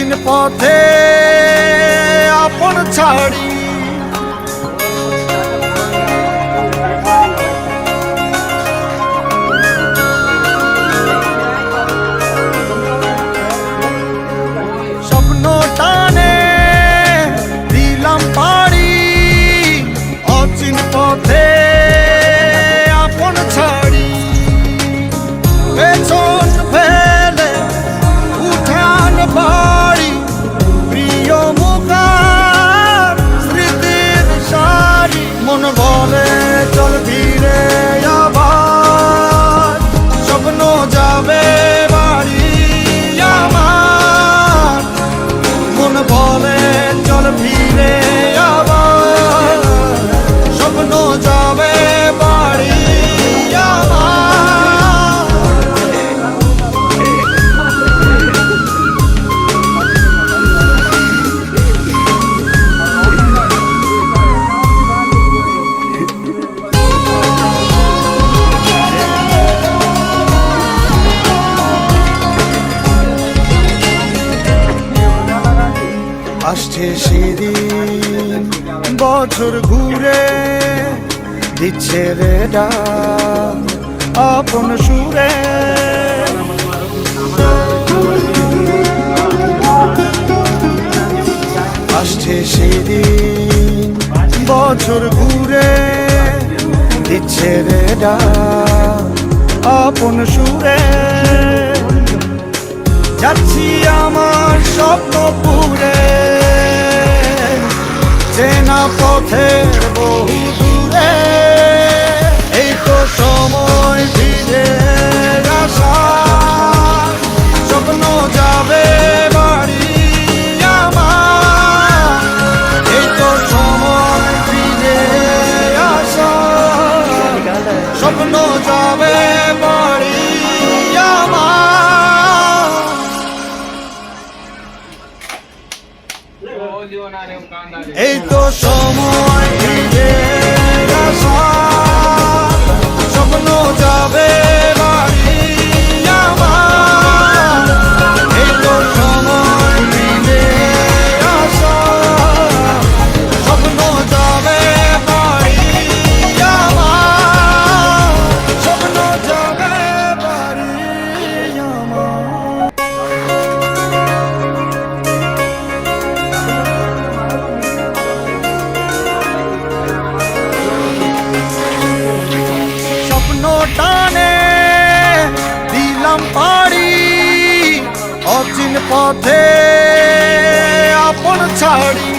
অচিন পথে আপন ছাড়ি স্বপ্ন টানে দিলাম পাড়ি অচিন পথে আপন ছাড়ি পেছন ফেলে উঠান বাড়ি প্রিয় মুখার স্মৃতির সারি মন বলে চল ফিরে আবার স্বপ্ন যাবে বাড়ি আমার মন বলে চল ফিরে আবার স্বপ্ন যাবে বাড়ি আসছে সেদিন বছর ঘুরে দিচ্ছে রে ডাক আপন সুরে আসছে সেদিন বছর ঘুরে দিচ্ছে রে ডাক আপন সুরে যাচ্ছি আমার স্বপ্ন পুরে চেনা পথের বহু দূরে এই তো সময় ফিরে আসা স্বপ্ন যাবে বাড়ি আমার এই তো সময় ফিরে আসা স্বপ্ন যাবে বাড়ি এই তো সময় ফিরে আসা স্বপ্ন যাবে বাড়ি আমার এই তো সময় ফিরে আসা স্বপ্ন যাবে বাড়ি আমার স্বপ্ন যাবে বাড়ি আমার টানে দিলাম পাড়ি অচিন পথে আপন ছাড়ি